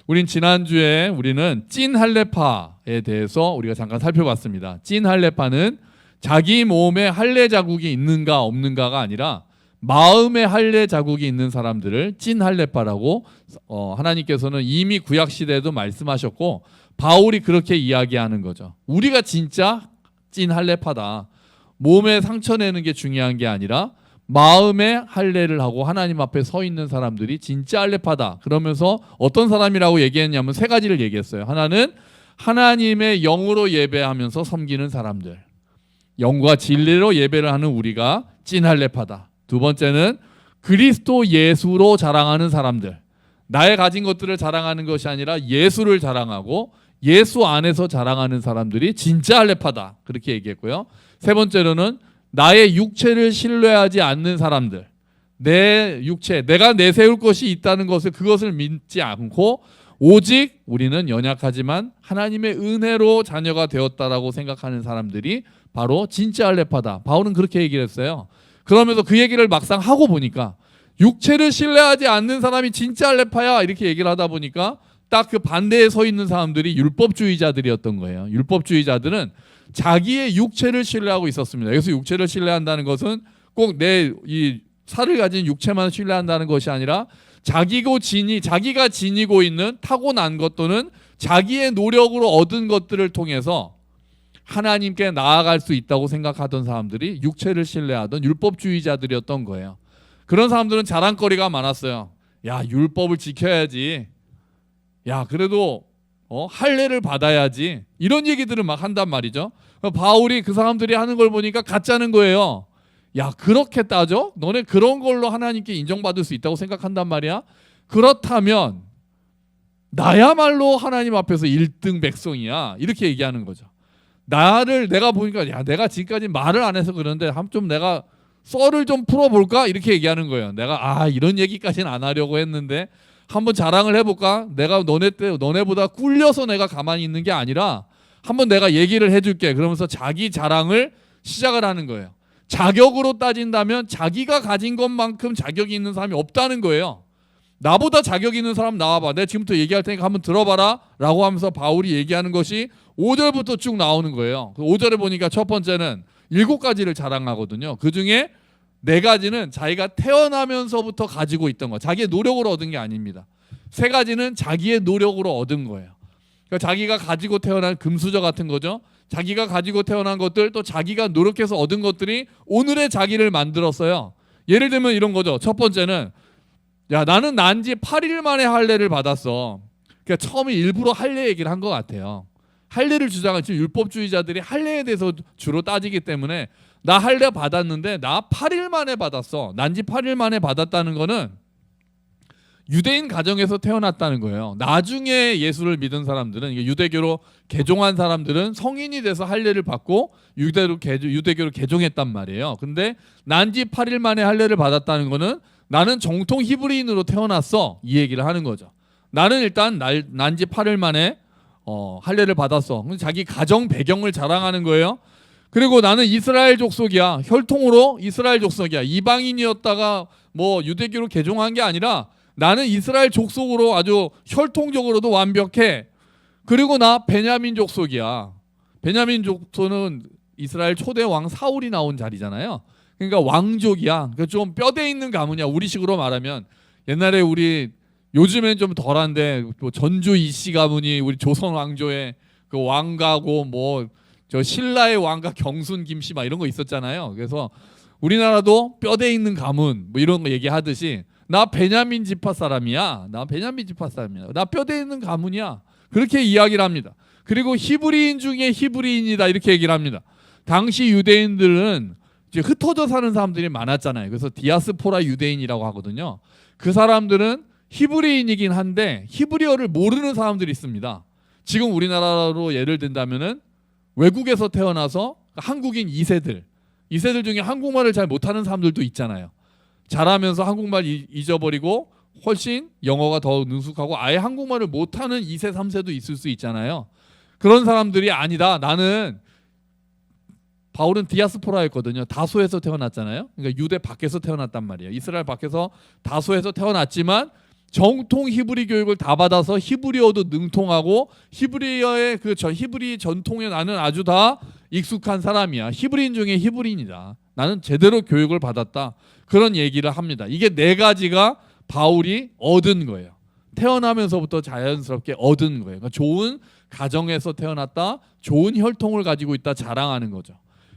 우린 지난주에 우리는 찐 할례파에 대해서 우리가 잠깐 살펴봤습니다. 찐 할례파는 자기 몸에 할례 자국이 있는가 없는가가 아니라 마음에 할례 자국이 있는 사람들을 찐 할례파라고 하나님께서는 이미 구약 시대에도 말씀하셨고 바울이 그렇게 이야기하는 거죠. 우리가 진짜 찐 할례파다. 몸에 상처 내는 게 중요한 게 아니라 마음에 할례를 하고 하나님 앞에 서 있는 사람들이 진짜 할례파다. 그러면서 어떤 사람이라고 얘기했냐면 세 가지를 얘기했어요. 하나는 하나님의 영으로 예배하면서 섬기는 사람들, 영과 진리로 예배를 하는 우리가 찐 할례파다. 두 번째는 그리스도 예수로 자랑하는 사람들, 나의 가진 것들을 자랑하는 것이 아니라 예수를 자랑하고 예수 안에서 자랑하는 사람들이 진짜 할례파다. 그렇게 얘기했고요. 세 번째로는 나의 육체를 신뢰하지 않는 사람들, 내 육체, 내가 내세울 것이 있다는 그것을 믿지 않고 오직 우리는 연약하지만 하나님의 은혜로 자녀가 되었다라고 생각하는 사람들이 바로 진짜 할례파다. 바울은 그렇게 얘기를 했어요. 그러면서 그 얘기를 막상 하고 보니까 육체를 신뢰하지 않는 사람이 진짜 할례파야 이렇게 얘기를 하다 보니까 딱 그 반대에 서 있는 사람들이 율법주의자들이었던 거예요. 율법주의자들은 자기의 육체를 신뢰하고 있었습니다. 여기서 육체를 신뢰한다는 것은 꼭 내 이 살을 가진 육체만 신뢰한다는 것이 아니라 자기가 지니고 있는 타고난 것 또는 자기의 노력으로 얻은 것들을 통해서 하나님께 나아갈 수 있다고 생각하던 사람들이 육체를 신뢰하던 율법주의자들이었던 거예요. 그런 사람들은 자랑거리가 많았어요. 야, 율법을 지켜야지. 야, 그래도 할례를 받아야지. 이런 얘기들을 막 한단 말이죠. 바울이 그 사람들이 하는 걸 보니까 가짜는 거예요. 야, 그렇게 따져? 너네 그런 걸로 하나님께 인정받을 수 있다고 생각한단 말이야? 그렇다면 나야말로 하나님 앞에서 1등 백성이야. 이렇게 얘기하는 거죠. 내가 보니까 야, 내가 지금까지 말을 안 해서 그런데 좀 내가 썰을 좀 풀어볼까? 이렇게 얘기하는 거예요. 내가 이런 얘기까지는 안 하려고 했는데 한번 자랑을 해볼까? 내가 너네보다 꿀려서 내가 가만히 있는 게 아니라 한번 내가 얘기를 해줄게. 그러면서 자기 자랑을 시작을 하는 거예요. 자격으로 따진다면 자기가 가진 것만큼 자격이 있는 사람이 없다는 거예요. 나보다 자격 있는 사람 나와봐. 내가 지금부터 얘기할 테니까 한번 들어봐라 라고 하면서 바울이 얘기하는 것이 5절부터 쭉 나오는 거예요. 5절에 보니까 첫 번째는 7가지를 자랑하거든요. 그 중에 4가지는 자기가 태어나면서부터 가지고 있던 거, 자기의 노력으로 얻은 게 아닙니다. 3가지는 자기의 노력으로 얻은 거예요. 그러니까 자기가 가지고 태어난 금수저 같은 거죠. 자기가 가지고 태어난 것들, 또 자기가 노력해서 얻은 것들이 오늘의 자기를 만들었어요. 예를 들면 이런 거죠. 첫 번째는 야, 나는 난 지 8일 만에 할례를 받았어. 그러니까 처음에 일부러 할례 얘기를 한 것 같아요. 할례를 주장한 지금 율법주의자들이 할례에 대해서 주로 따지기 때문에 나 할례 받았는데 나 8일 만에 받았어. 난 지 8일 만에 받았다는 거는 유대인 가정에서 태어났다는 거예요. 나중에 예수를 믿은 사람들은, 유대교로 개종한 사람들은 성인이 돼서 할례를 받고 유대교로 개종했단 말이에요. 근데 난 지 8일 만에 할례를 받았다는 거는 나는 정통 히브리인으로 태어났어. 이 얘기를 하는 거죠. 나는 일단 난 지 8일 만에 할례를 받았어. 자기 가정 배경을 자랑하는 거예요. 그리고 나는 이스라엘 족속이야. 혈통으로 이스라엘 족속이야. 이방인이었다가 뭐 유대교로 개종한 게 아니라 나는 이스라엘 족속으로 아주 혈통적으로도 완벽해. 그리고 나 베냐민 족속이야. 베냐민 족속은 이스라엘 초대 왕 사울이 나온 자리잖아요. 그러니까 왕족이야. 그러니까 좀 뼈대 있는 가문이야. 우리식으로 말하면 옛날에 요즘엔 좀 덜한데 뭐 전주 이씨 가문이 우리 조선 왕조의 그 왕가고 뭐 저 신라의 왕가 경순 김씨 막 이런 거 있었잖아요. 그래서 우리나라도 뼈대 있는 가문 뭐 이런 거 얘기하듯이 나 베냐민 지파 사람이야. 나 뼈대 있는 가문이야. 그렇게 이야기를 합니다. 그리고 히브리인 중에 히브리인이다 이렇게 얘기를 합니다. 당시 유대인들은 이제 흩어져 사는 사람들이 많았잖아요. 그래서 디아스포라 유대인이라고 하거든요. 그 사람들은 히브리인이긴 한데 히브리어를 모르는 사람들이 있습니다. 지금 우리나라로 예를 든다면은 외국에서 태어나서 한국인 2세들 중에 한국말을 잘 못하는 사람들도 있잖아요. 잘하면서 한국말 잊어버리고 훨씬 영어가 더 능숙하고 아예 한국말을 못하는 2세, 3세도 있을 수 있잖아요. 그런 사람들이 아니다. 나는 바울은 디아스포라였거든요. 다소에서 태어났잖아요. 그러니까 유대 밖에서 태어났단 말이에요. 이스라엘 밖에서 다소에서 태어났지만 정통 히브리 교육을 다 받아서 히브리어도 능통하고 히브리어의 히브리 전통에 나는 아주 다 익숙한 사람이야. 히브리인 중에 히브리인이다. 나는 제대로 교육을 받았다. 그런 얘기를 합니다. 이게 네 가지가 바울이 얻은 거예요. 태어나면서부터 자연스럽게 얻은 거예요. 그러니까 좋은 가정에서 태어났다, 좋은 혈통을 가지고 있다 자랑하는 거죠.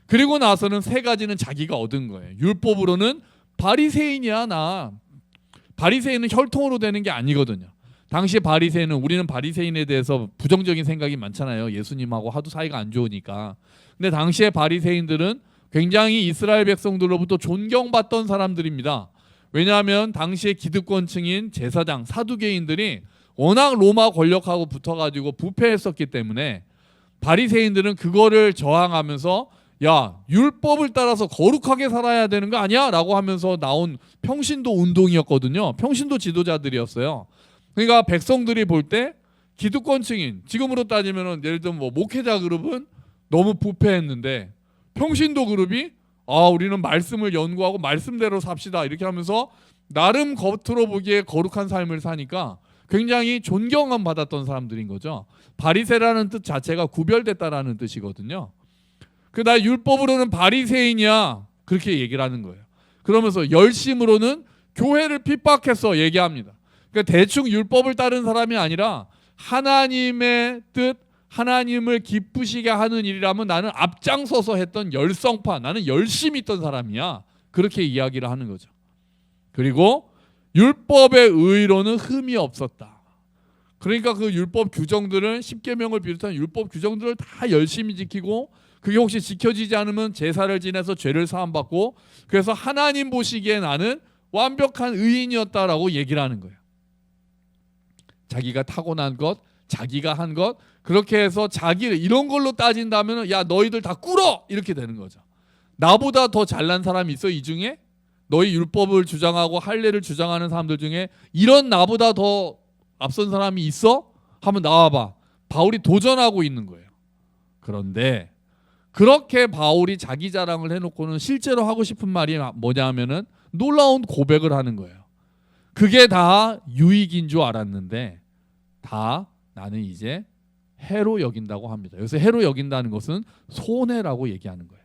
그리고 나서는 세 가지는 자기가 얻은 거예요. 율법으로는 바리새인이야 나. 바리새인은 혈통으로 되는 게 아니거든요. 당시 바리새인은, 우리는 바리새인에 대해서 부정적인 생각이 많잖아요. 예수님하고 하도 사이가 안 좋으니까. 근데 당시의 바리새인들은 굉장히 이스라엘 백성들로부터 존경받던 사람들입니다. 왜냐하면 당시의 기득권층인 제사장, 사두개인들이 워낙 로마 권력하고 붙어가지고 부패했었기 때문에 바리새인들은 그거를 저항하면서 야, 율법을 따라서 거룩하게 살아야 되는 거 아니야? 라고 하면서 나온 평신도 운동이었거든요. 평신도 지도자들이었어요. 그러니까 백성들이 볼 때 기득권층인, 지금으로 따지면 예를 들면 뭐 목회자 그룹은 너무 부패했는데 평신도 그룹이 우리는 말씀을 연구하고 말씀대로 삽시다 이렇게 하면서 나름 겉으로 보기에 거룩한 삶을 사니까 굉장히 존경감 받았던 사람들인 거죠. 바리새라는 뜻 자체가 구별됐다라는 뜻이거든요. 나 율법으로는 바리새인이야 그렇게 얘기를 하는 거예요. 그러면서 열심으로는 교회를 핍박해서 얘기합니다. 그러니까 대충 율법을 따른 사람이 아니라 하나님의 뜻, 하나님을 기쁘시게 하는 일이라면 나는 앞장서서 했던 열성파, 나는 열심히 있던 사람이야. 그렇게 이야기를 하는 거죠. 그리고 율법의 의로는 흠이 없었다. 그러니까 그 율법 규정들을, 십계명을 비롯한 율법 규정들을 다 열심히 지키고, 그게 혹시 지켜지지 않으면 제사를 지내서 죄를 사함받고, 그래서 하나님 보시기에 나는 완벽한 의인이었다라고 얘기를 하는 거예요. 자기가 타고난 것, 자기가 한 것, 그렇게 해서 자기를 이런 걸로 따진다면 야 너희들 다 꿇어! 이렇게 되는 거죠. 나보다 더 잘난 사람이 있어 이 중에? 너희 율법을 주장하고 할례를 주장하는 사람들 중에 이런 나보다 더 앞선 사람이 있어? 하면 나와봐. 바울이 도전하고 있는 거예요. 그런데 그렇게 바울이 자기 자랑을 해놓고는 실제로 하고 싶은 말이 뭐냐 하면은 놀라운 고백을 하는 거예요. 그게 다 유익인 줄 알았는데 다 나는 이제 해로 여긴다고 합니다. 여기서 해로 여긴다는 것은 손해라고 얘기하는 거예요.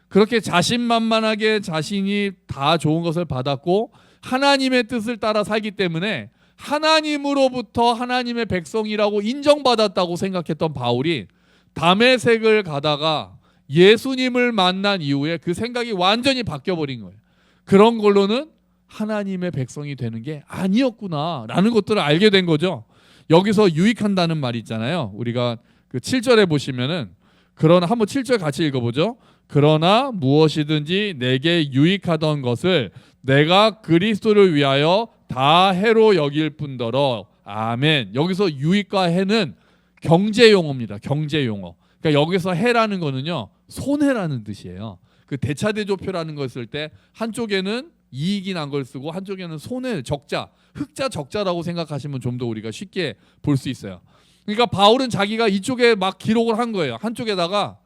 그렇게 자신만만하게 자신이 다 좋은 것을 받았고 하나님의 뜻을 따라 살기 때문에 하나님으로부터 하나님의 백성이라고 인정받았다고 생각했던 바울이 다메섹을 가다가 예수님을 만난 이후에 그 생각이 완전히 바뀌어버린 거예요. 그런 걸로는 하나님의 백성이 되는 게 아니었구나라는 것들을 알게 된 거죠. 여기서 유익한다는 말이 있잖아요. 우리가 그 7절에 보시면은 그러나 한번 7절 같이 읽어보죠. 그러나 무엇이든지 내게 유익하던 것을 내가 그리스도를 위하여 다 해로 여길 뿐더러 아멘. 여기서 유익과 해는 경제 용어입니다. 경제 용어. 그러니까 여기서 해라는 거는요 손해라는 뜻이에요. 그 대차대조표라는 걸 쓸 때 한쪽에는 이익이 난 걸 쓰고 한쪽에는 손해, 적자, 흑자, 적자라고 생각하시면 좀 더 우리가 쉽게 볼 수 있어요. 그러니까 바울은 자기가 이쪽에 막 기록을 한 거예요. 한쪽에다가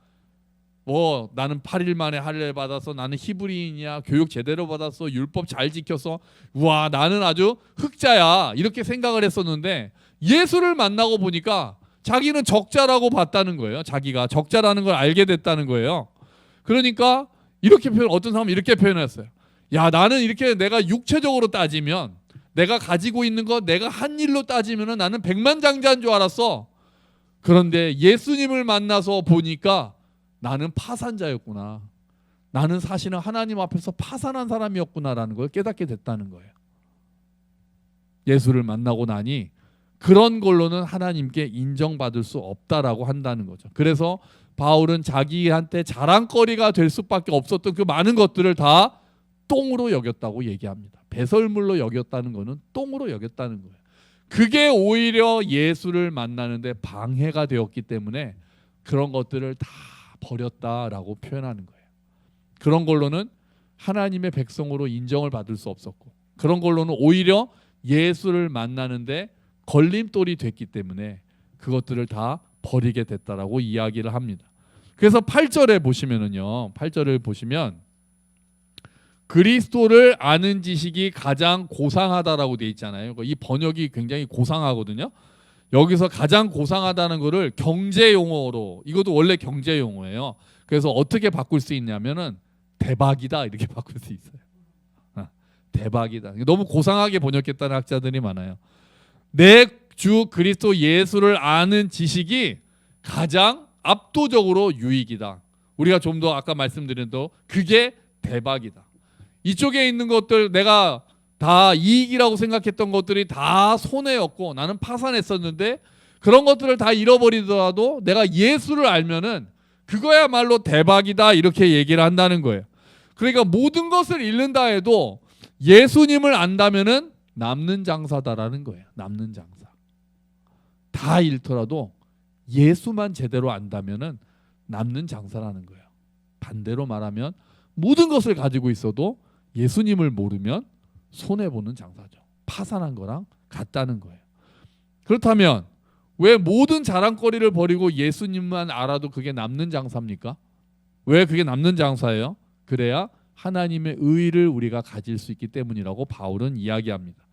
나는 8일 만에 할례 받아서 나는 히브리인이야, 교육 제대로 받았어, 율법 잘 지켰어, 우와 나는 아주 흑자야 이렇게 생각을 했었는데 예수를 만나고 보니까 자기는 적자라고 봤다는 거예요. 자기가 적자라는 걸 알게 됐다는 거예요. 그러니까 어떤 사람은 이렇게 표현했어요. 야 나는 이렇게 내가 육체적으로 따지면 내가 가지고 있는 거 내가 한 일로 따지면 나는 백만장자인 줄 알았어. 그런데 예수님을 만나서 보니까 나는 파산자였구나. 나는 사실은 하나님 앞에서 파산한 사람이었구나라는 걸 깨닫게 됐다는 거예요. 예수를 만나고 나니 그런 걸로는 하나님께 인정받을 수 없다라고 한다는 거죠. 그래서 바울은 자기한테 자랑거리가 될 수밖에 없었던 그 많은 것들을 다 똥으로 여겼다고 얘기합니다. 배설물로 여겼다는 것은 똥으로 여겼다는 거예요. 그게 오히려 예수를 만나는데 방해가 되었기 때문에 그런 것들을 다 버렸다라고 표현하는 거예요. 그런 걸로는 하나님의 백성으로 인정을 받을 수 없었고 그런 걸로는 오히려 예수를 만나는데 걸림돌이 됐기 때문에 그것들을 다 버리게 됐다라고 이야기를 합니다. 그래서 8절에 보시면은요. 8절을 보시면 그리스도를 아는 지식이 가장 고상하다라고 돼 있잖아요. 이 번역이 굉장히 고상하거든요. 여기서 가장 고상하다는 거를 경제 용어로, 이것도 원래 경제 용어예요. 그래서 어떻게 바꿀 수 있냐면은 대박이다 이렇게 바꿀 수 있어요. 대박이다. 너무 고상하게 번역했다는 학자들이 많아요. 내 주 그리스도 예수를 아는 지식이 가장 압도적으로 유익이다. 우리가 좀 더 아까 말씀드린 또 그게 대박이다. 이쪽에 있는 것들 내가 다 이익이라고 생각했던 것들이 다 손해였고 나는 파산했었는데 그런 것들을 다 잃어버리더라도 내가 예수를 알면은 그거야말로 대박이다 이렇게 얘기를 한다는 거예요. 그러니까 모든 것을 잃는다 해도 예수님을 안다면은 남는 장사다라는 거예요. 남는 장사. 다 잃더라도 예수만 제대로 안다면은 남는 장사라는 거예요. 반대로 말하면 모든 것을 가지고 있어도 예수님을 모르면 손해보는 장사죠. 파산한 거랑 같다는 거예요. 그렇다면 왜 모든 자랑거리를 버리고 예수님만 알아도 그게 남는 장사입니까? 왜 그게 남는 장사예요? 그래야 하나님의 의의를 우리가 가질 수 있기 때문이라고 바울은 이야기합니다.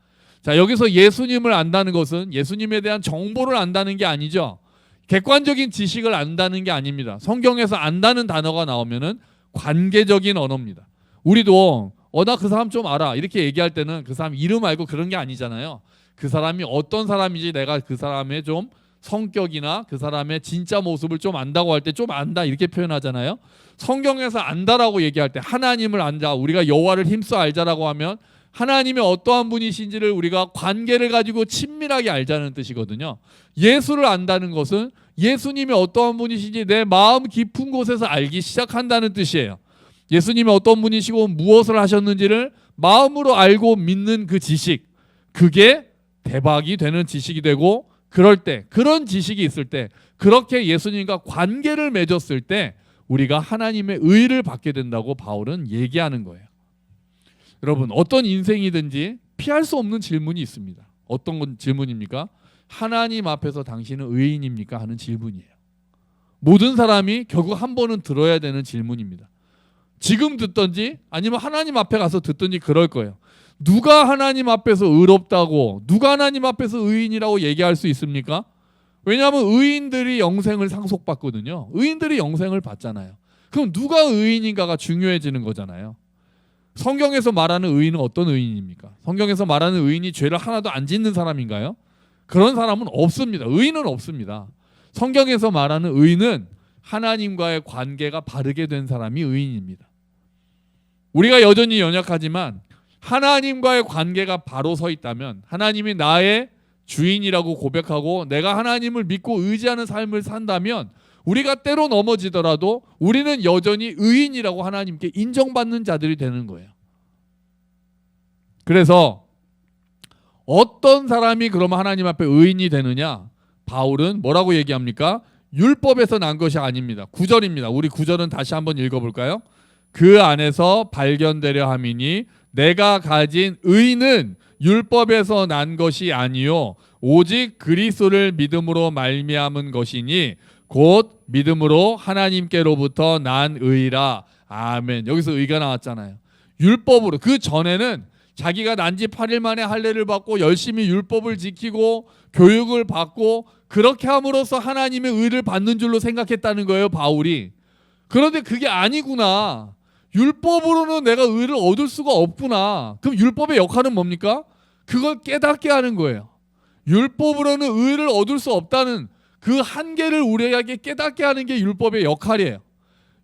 자, 여기서 예수님을 안다는 것은 예수님에 대한 정보를 안다는 게 아니죠. 객관적인 지식을 안다는 게 아닙니다. 성경에서 안다는 단어가 나오면은 관계적인 언어입니다. 우리도 나 그 사람 좀 알아 이렇게 얘기할 때는 그 사람 이름 알고 그런 게 아니잖아요. 그 사람이 어떤 사람인지 내가 그 사람의 좀 성격이나 그 사람의 진짜 모습을 좀 안다고 할 때 좀 안다 이렇게 표현하잖아요. 성경에서 안다라고 얘기할 때 하나님을 안다, 우리가 여호와를 힘써 알자라고 하면 하나님의 어떠한 분이신지를 우리가 관계를 가지고 친밀하게 알자는 뜻이거든요. 예수를 안다는 것은 예수님이 어떠한 분이신지 내 마음 깊은 곳에서 알기 시작한다는 뜻이에요. 예수님이 어떤 분이시고 무엇을 하셨는지를 마음으로 알고 믿는 그 지식, 그게 대박이 되는 지식이 되고, 그럴 때 그런 지식이 있을 때 그렇게 예수님과 관계를 맺었을 때 우리가 하나님의 의를 받게 된다고 바울은 얘기하는 거예요. 여러분, 어떤 인생이든지 피할 수 없는 질문이 있습니다. 어떤 건 질문입니까? 하나님 앞에서 당신은 의인입니까? 하는 질문이에요. 모든 사람이 결국 한 번은 들어야 되는 질문입니다. 지금 듣든지 아니면 하나님 앞에 가서 듣든지 그럴 거예요. 누가 하나님 앞에서 의롭다고, 누가 하나님 앞에서 의인이라고 얘기할 수 있습니까? 왜냐하면 의인들이 영생을 상속받거든요. 의인들이 영생을 받잖아요. 그럼 누가 의인인가가 중요해지는 거잖아요. 성경에서 말하는 의인은 어떤 의인입니까? 성경에서 말하는 의인이 죄를 하나도 안 짓는 사람인가요? 그런 사람은 없습니다. 의인은 없습니다. 성경에서 말하는 의인은 하나님과의 관계가 바르게 된 사람이 의인입니다. 우리가 여전히 연약하지만 하나님과의 관계가 바로 서 있다면, 하나님이 나의 주인이라고 고백하고 내가 하나님을 믿고 의지하는 삶을 산다면 우리가 때로 넘어지더라도 우리는 여전히 의인이라고 하나님께 인정받는 자들이 되는 거예요. 그래서 어떤 사람이 그러면 하나님 앞에 의인이 되느냐? 바울은 뭐라고 얘기합니까? 율법에서 난 것이 아닙니다. 9절입니다. 우리 9절은 다시 한번 읽어볼까요? 그 안에서 발견되려 함이니 내가 가진 의는 율법에서 난 것이 아니요 오직 그리스도를 믿음으로 말미암은 것이니 곧 믿음으로 하나님께로부터 난 의라. 아멘. 여기서 의가 나왔잖아요. 율법으로. 그 전에는 자기가 난지 8일 만에 할례를 받고 열심히 율법을 지키고 교육을 받고 그렇게 함으로써 하나님의 의를 받는 줄로 생각했다는 거예요, 바울이. 그런데 그게 아니구나. 율법으로는 내가 의를 얻을 수가 없구나. 그럼 율법의 역할은 뭡니까? 그걸 깨닫게 하는 거예요. 율법으로는 의를 얻을 수 없다는 그 한계를 우리에게 깨닫게 하는 게 율법의 역할이에요.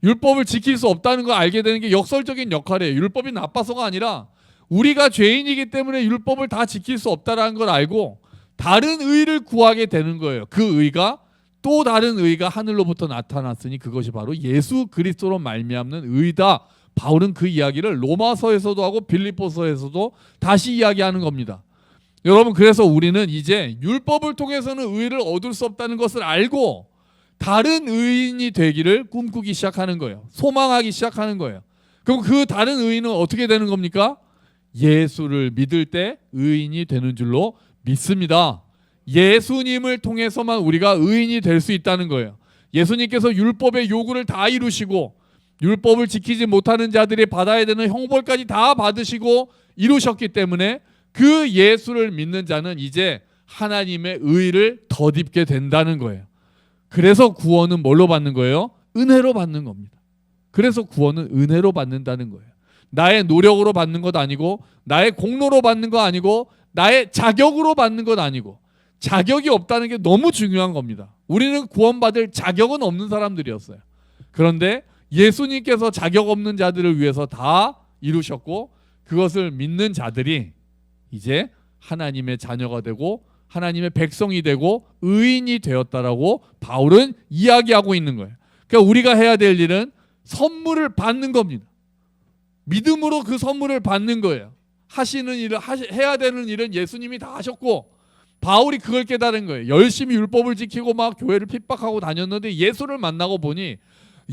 율법을 지킬 수 없다는 걸 알게 되는 게 역설적인 역할이에요. 율법이 나빠서가 아니라 우리가 죄인이기 때문에 율법을 다 지킬 수 없다는 걸 알고 다른 의를 구하게 되는 거예요. 그 의가 또 다른 의가 하늘로부터 나타났으니 그것이 바로 예수 그리스도로 말미암는 의다. 바울은 그 이야기를 로마서에서도 하고 빌립보서에서도 다시 이야기하는 겁니다. 여러분, 그래서 우리는 이제 율법을 통해서는 의를 얻을 수 없다는 것을 알고 다른 의인이 되기를 꿈꾸기 시작하는 거예요. 소망하기 시작하는 거예요. 그럼 그 다른 의인은 어떻게 되는 겁니까? 예수를 믿을 때 의인이 되는 줄로 믿습니다. 예수님을 통해서만 우리가 의인이 될 수 있다는 거예요. 예수님께서 율법의 요구를 다 이루시고 율법을 지키지 못하는 자들이 받아야 되는 형벌까지 다 받으시고 이루셨기 때문에 그 예수를 믿는 자는 이제 하나님의 의를 덧입게 된다는 거예요. 그래서 구원은 뭘로 받는 거예요? 은혜로 받는 겁니다. 그래서 구원은 은혜로 받는다는 거예요. 나의 노력으로 받는 것 아니고, 나의 공로로 받는 거 아니고, 나의 자격으로 받는 것 아니고, 자격이 없다는 게 너무 중요한 겁니다. 우리는 구원받을 자격은 없는 사람들이었어요. 그런데 예수님께서 자격 없는 자들을 위해서 다 이루셨고, 그것을 믿는 자들이 이제 하나님의 자녀가 되고 하나님의 백성이 되고 의인이 되었다라고 바울은 이야기하고 있는 거예요. 그러니까 우리가 해야 될 일은 선물을 받는 겁니다. 믿음으로 그 선물을 받는 거예요. 하시는 일을 해야 되는 일은 예수님이 다 하셨고, 바울이 그걸 깨달은 거예요. 열심히 율법을 지키고 막 교회를 핍박하고 다녔는데 예수를 만나고 보니,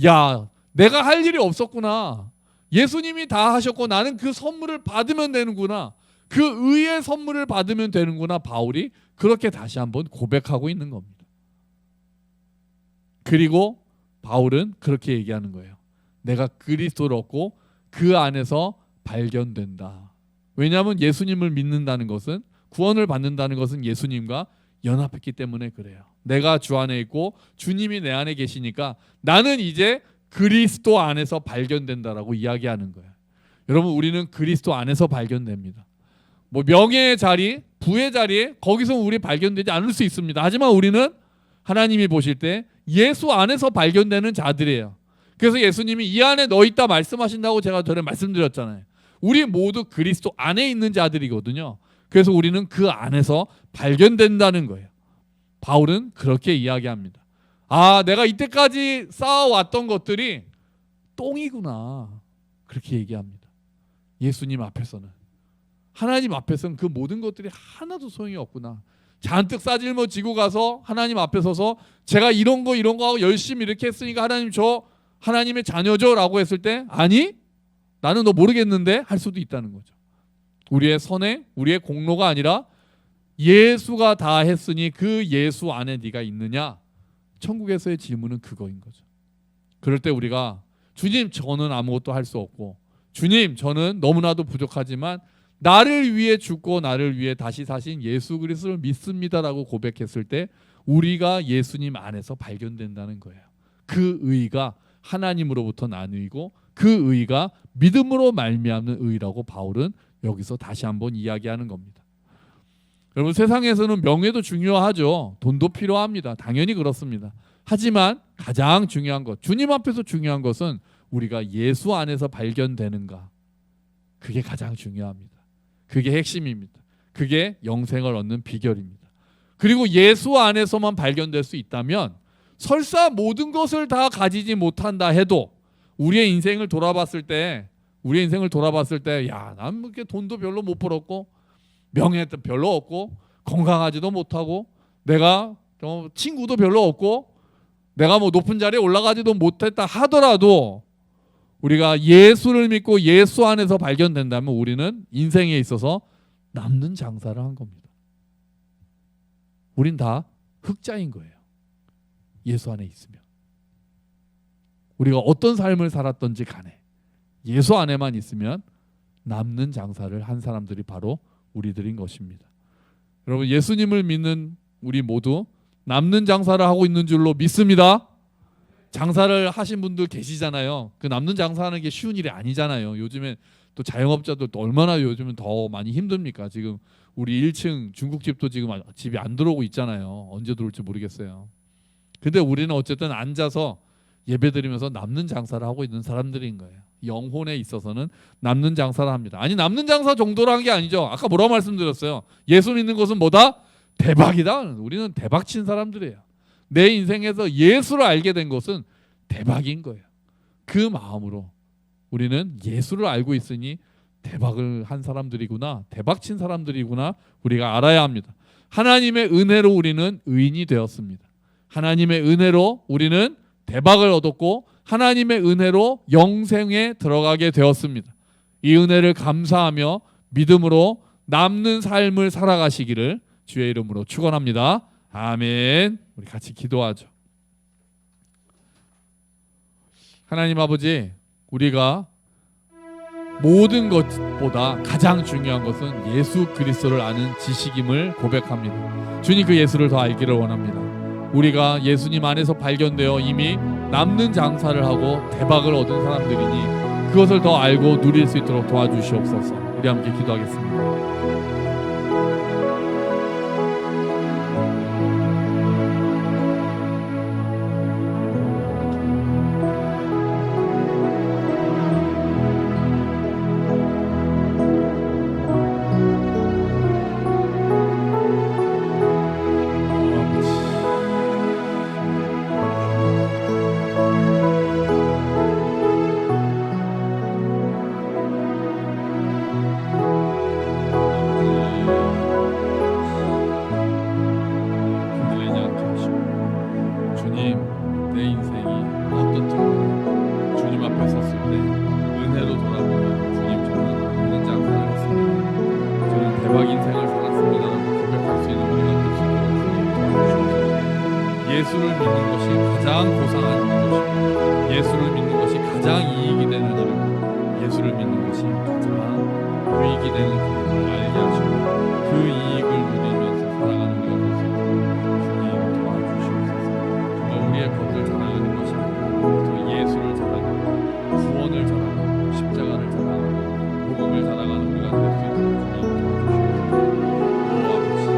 야, 내가 할 일이 없었구나. 예수님이 다 하셨고 나는 그 선물을 받으면 되는구나. 그 의의 선물을 받으면 되는구나. 바울이 그렇게 다시 한번 고백하고 있는 겁니다. 그리고 바울은 그렇게 얘기하는 거예요. 내가 그리스도를 얻고 그 안에서 발견된다. 왜냐하면 예수님을 믿는다는 것은, 구원을 받는다는 것은 예수님과 연합했기 때문에 그래요. 내가 주 안에 있고 주님이 내 안에 계시니까 나는 이제 그리스도 안에서 발견된다라고 이야기하는 거예요. 여러분, 우리는 그리스도 안에서 발견됩니다. 뭐 명예의 자리, 부의 자리에 거기서 우리 발견되지 않을 수 있습니다. 하지만 우리는 하나님이 보실 때 예수 안에서 발견되는 자들이에요. 그래서 예수님이 이 안에 너 있다 말씀하신다고 제가 전에 말씀드렸잖아요. 우리 모두 그리스도 안에 있는 자들이거든요. 그래서 우리는 그 안에서 발견된다는 거예요. 바울은 그렇게 이야기합니다. 아, 내가 이때까지 쌓아왔던 것들이 똥이구나. 그렇게 얘기합니다. 예수님 앞에서는. 하나님 앞에서는 그 모든 것들이 하나도 소용이 없구나. 잔뜩 싸질러 지고 가서 하나님 앞에 서서 제가 이런 거 하고 열심히 이렇게 했으니까 하나님 저 하나님의 자녀죠 라고 했을 때, 아니 나는 너 모르겠는데 할 수도 있다는 거죠. 우리의 선행, 우리의 공로가 아니라 예수가 다 했으니 그 예수 안에 네가 있느냐? 천국에서의 질문은 그거인 거죠. 그럴 때 우리가 주님 저는 아무것도 할 수 없고, 주님 저는 너무나도 부족하지만 나를 위해 죽고 나를 위해 다시 사신 예수 그리스도를 믿습니다라고 고백했을 때 우리가 예수님 안에서 발견된다는 거예요. 그 의가 하나님으로부터 난 의고 그 의가 믿음으로 말미암는 의라고 바울은 여기서 다시 한번 이야기하는 겁니다. 여러분, 세상에서는 명예도 중요하죠. 돈도 필요합니다. 당연히 그렇습니다. 하지만 가장 중요한 것, 주님 앞에서 중요한 것은 우리가 예수 안에서 발견되는가. 그게 가장 중요합니다. 그게 핵심입니다. 그게 영생을 얻는 비결입니다. 그리고 예수 안에서만 발견될 수 있다면 설사 모든 것을 다 가지지 못한다 해도 우리의 인생을 돌아봤을 때 야, 난 이렇게 돈도 별로 못 벌었고 명예도 별로 없고 건강하지도 못하고 내가 친구도 별로 없고 내가 뭐 높은 자리에 올라가지도 못했다 하더라도 우리가 예수를 믿고 예수 안에서 발견된다면 우리는 인생에 있어서 남는 장사를 한 겁니다. 우린 다 흑자인 거예요. 예수 안에 있으면. 우리가 어떤 삶을 살았던지 간에 예수 안에만 있으면 남는 장사를 한 사람들이 바로 우리들인 것입니다. 여러분, 예수님을 믿는 우리 모두 남는 장사를 하고 있는 줄로 믿습니다. 장사를 하신 분들 계시잖아요. 그 남는 장사하는 게 쉬운 일이 아니잖아요. 요즘에 또 자영업자들 또 얼마나 요즘은 더 많이 힘듭니까? 지금 우리 1층 중국집도 지금 집이 안 들어오고 있잖아요. 언제 들어올지 모르겠어요. 근데 우리는 어쨌든 앉아서 예배드리면서 남는 장사를 하고 있는 사람들인 거예요. 영혼에 있어서는 남는 장사를 합니다. 아니, 남는 장사 정도로 한 게 아니죠. 아까 뭐라고 말씀드렸어요? 예수 믿는 것은 뭐다? 대박이다. 우리는 대박친 사람들이에요. 내 인생에서 예수를 알게 된 것은 대박인 거예요. 그 마음으로 우리는 예수를 알고 있으니 대박을 한 사람들이구나, 대박친 사람들이구나 우리가 알아야 합니다. 하나님의 은혜로 우리는 의인이 되었습니다. 하나님의 은혜로 우리는 대박을 얻었고 하나님의 은혜로 영생에 들어가게 되었습니다. 이 은혜를 감사하며 믿음으로 남는 삶을 살아가시기를 주의 이름으로 축원합니다. 아멘. 우리 같이 기도하죠. 하나님 아버지, 우리가 모든 것보다 가장 중요한 것은 예수 그리스도를 아는 지식임을 고백합니다. 주님, 그 예수를 더 알기를 원합니다. 우리가 예수님 안에서 발견되어 이미 남는 장사를 하고 대박을 얻은 사람들이니 그것을 더 알고 누릴 수 있도록 도와주시옵소서. 우리 함께 기도하겠습니다. 내 인생이 어떻든 주님 앞에 섰을 때 은혜로 돌아보면 주님, 저는 없는 장사를 했습니다. 저는 대박 인생을 살았습니다라고 고백할 수 있는 우리가 될 수 있도록 주님 도와주시옵소서. 예수를 믿는 것이 가장 고상한 것이고 예수를 믿는 것이 가장 이익이 되는 일이고 예수를 믿는 것이 가장 유익이 되는 길을 알게 하시고 그 이익을 누리면서 살아가는 우리가 될 수 있도록 주님 도와주시옵소서. 정말 우리의 것을 자랑하는 것이 아니라 예수를 자랑하고 구원을 자랑하고 십자가를 자랑하고 복음을 자랑하는 우리가 될 수 있도록 주님 도와주시옵소서. 오 아버지,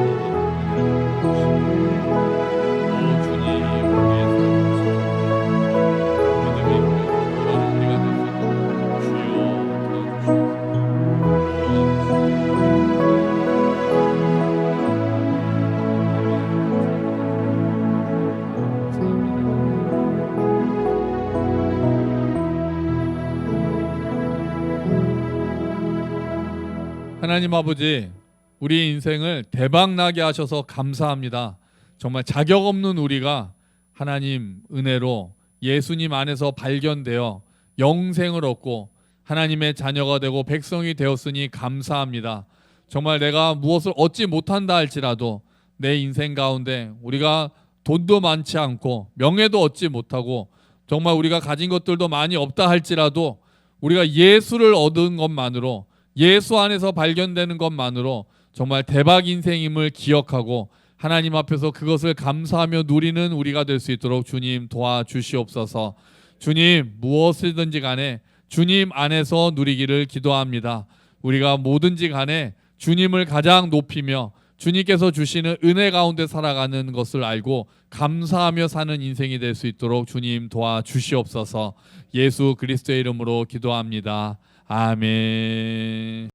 하나님 아버지, 우리 인생을 대박나게 하셔서 감사합니다. 정말 자격 없는 우리가 하나님 은혜로 예수님 안에서 발견되어 영생을 얻고 하나님의 자녀가 되고 백성이 되었으니 감사합니다. 정말 내가 무엇을 얻지 못한다 할지라도 내 인생 가운데 우리가 돈도 많지 않고 명예도 얻지 못하고 정말 우리가 가진 것들도 많이 없다 할지라도 우리가 예수를 얻은 것만으로, 예수 안에서 발견되는 것만으로 정말 대박 인생임을 기억하고 하나님 앞에서 그것을 감사하며 누리는 우리가 될 수 있도록 주님 도와주시옵소서. 주님, 무엇이든지 간에 주님 안에서 누리기를 기도합니다. 우리가 뭐든지 간에 주님을 가장 높이며 주님께서 주시는 은혜 가운데 살아가는 것을 알고 감사하며 사는 인생이 될 수 있도록 주님 도와주시옵소서. 예수 그리스도의 이름으로 기도합니다. 아멘.